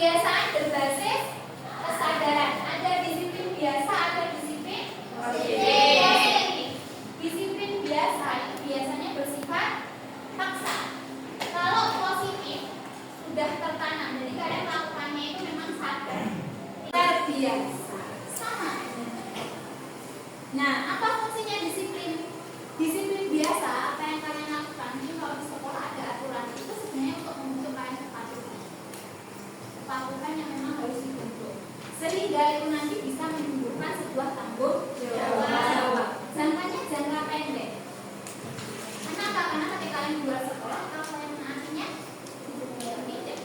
kebiasaan berbasis kesadaran. Ada disiplin biasa, ada disiplin positif. Disiplin biasa itu biasanya bersifat paksa. Kalau positif sudah tertanam, jadi kalian melakukannya itu memang sadar, terbiasa, sama. Nah, apa fungsinya disiplin? Disiplin biasa, apa yang kalian lakukan itu kalau di sekolah ada aturan itu sebenarnya untuk membentuk kalian kepatuhan yang memang harus dibentuk, sehingga itu nanti bisa menimbulkan sebuah tanggung jawab. Jangkanya jangka pendek. Kenapa? Karena ketika kalian di luar sekolah, kalau kalian menaatinya tidak.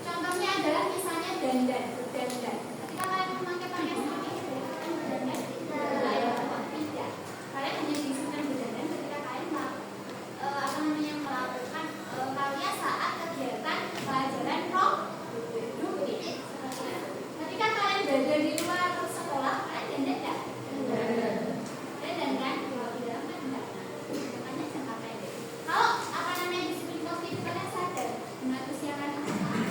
Contohnya adalah misalnya dandan. Ketika kalian memakai pakaian seperti itu, kalian berdandan tidak. Kalian hanya disiplin berdandan ketika kalian melakukan kalian saat kegiatan pelajaran produktif. Ketika kalian dandan di luar sekolah, kalian dandan tidak? Dandan kan? Kalau di dalam kan tidak. Makanya jangka pendek. Kalau disiplin positif, kalian sadar dengan usia kalian akan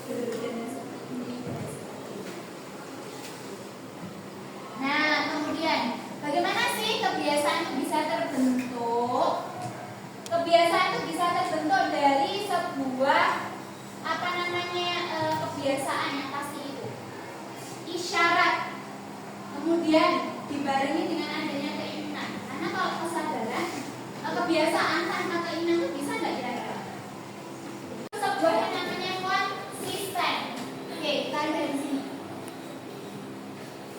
berdandan seperti ini. Nah, kemudian bagaimana sih kebiasaan itu bisa terbentuk? Kebiasaan itu bisa terbentuk dari sebuah kebiasaan yang pasti itu isyarat, kemudian dibarengi dengan adanya keinginan. Karena kalau kesadaran, kebiasaan tanpa keinginan itu bisa nggak kira-kira? Sebuah yang namanya konsisten. Oke, kita lihat di sini.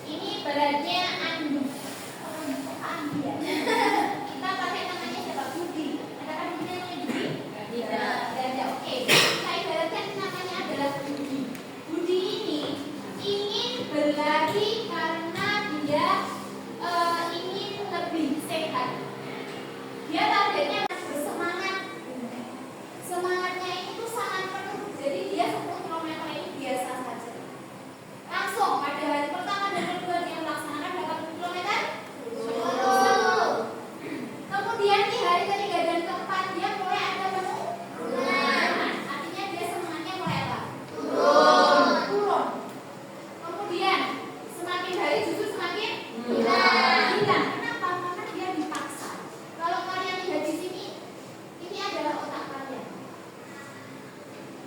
Ini beratnya anduk. Ya. Kita pakai namanya siapa? Budi. Adakah Budi namanya Budi? Tidak. Ada. Oke. Kita ibaratkan namanya adalah Budi. Budi ini ingin berlari karena dia ingin lebih sehat. Dia targetnya bersemangat. Semangatnya itu sangat penuh. Jadi dia 10 km ini biasa saja. Langsung pada hari pertama dan kedua dia melaksanakan berapa kilometer? 10. Kemudian di hari ketiga dan keempat dia mulai ada penurunan. Artinya dia semangatnya mulai apa? Turun. Kemudian semakin hari justru semakin hilang. Kenapa? Karena dia dipaksa. Kalau kalian lihat di sini, ini adalah otak kalian.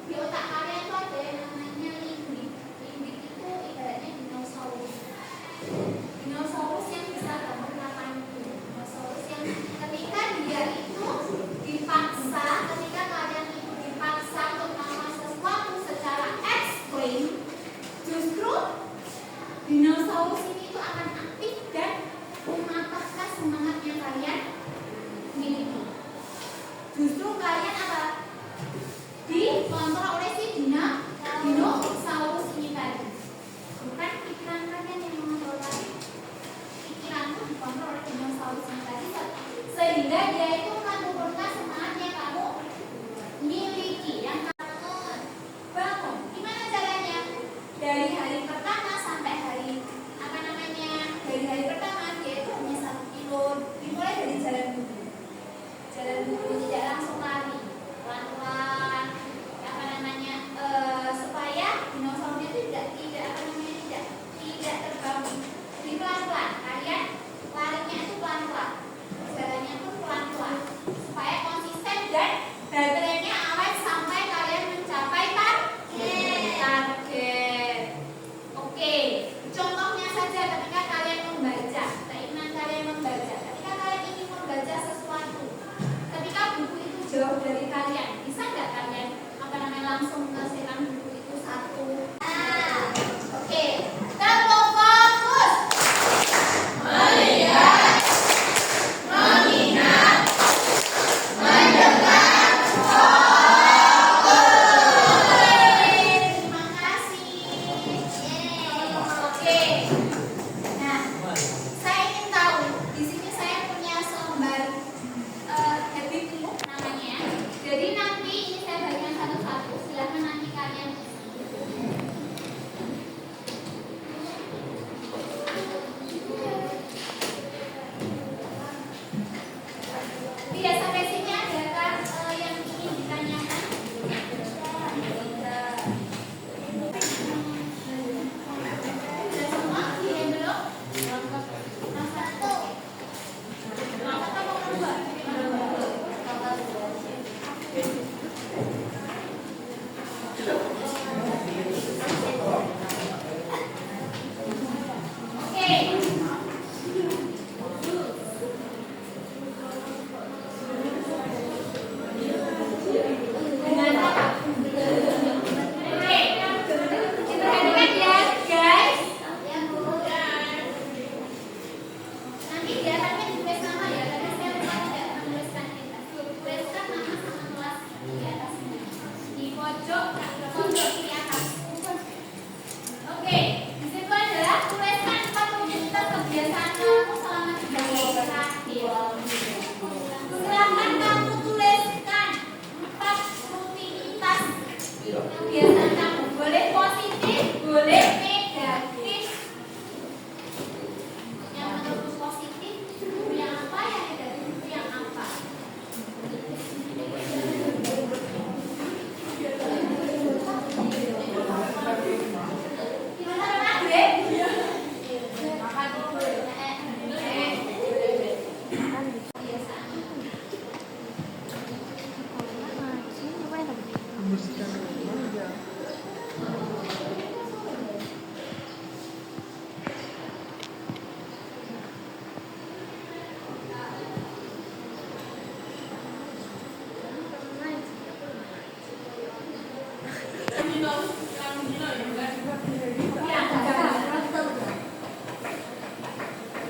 Di otak kalian itu ada yang namanya limbik. Limbik itu ibaratnya dinosaurus. Dinosaurus yang bisa bangun 8 kilo. Dinosaurus yang ketika dia itu dipaksa, ketika kalian itu dipaksa untuk melakukan sesuatu secara ekstrim, justru dinosaurus ini itu akan aktif dan mematahkan semangat yang kalian miliki. Justru kalian apa? Dikontrol oleh si dinosaurus ini tadi. Bukan pikiran kalian yang mengontrol kalian. Pikiran itu dikontrol oleh dinosaurus ini tadi, sehingga dia itu menurunkan semangat yang kamu miliki, yang kamu bangun. Gimana caranya? Dari hari pertama sampai hari dari hari pertama dia itu hanya 1 kilo. Dimulai dari jalan dulu, tidak langsung lari, pelan-pelan. Supaya dinosaurusnya itu tidak terbangun. Jadi pelan-pelan, kalian larinya itu pelan-pelan, jalannya pun pelan-pelan.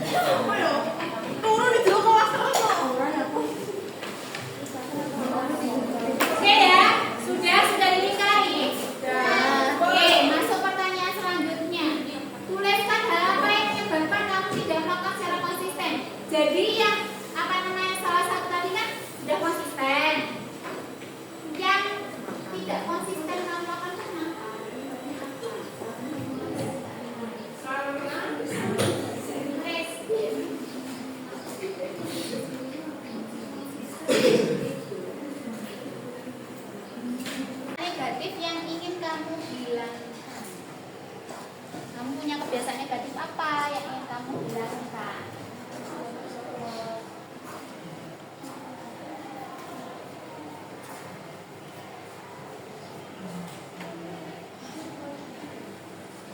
Apa ya? Turun di jero kelas terus kok. Oke ya, sudah dilingkari. Oke, masuk pertanyaan selanjutnya. Tuliskan hal apa yang menyebabkan kamu tidak melakukan secara konsisten. Jadi yang apa namanya salah satu tadi kan sudah konsisten. Yang tidak konsisten kamu lakukan kenapa? Negatif yang ingin kamu hilangkan. Kamu punya kebiasaan negatif apa yang ingin kamu hilangkan?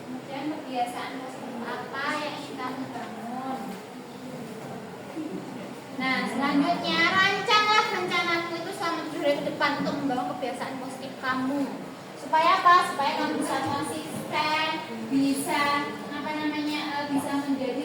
Kemudian kebiasaan positif apa yang ingin kamu bangun? Nah, selanjutnya rancanglah rencanamu itu selama 7 hari ke depan untuk membangun kebiasaan positif kamu. Supaya apa? Supaya kamu bisa konsisten, bisa bisa menjadi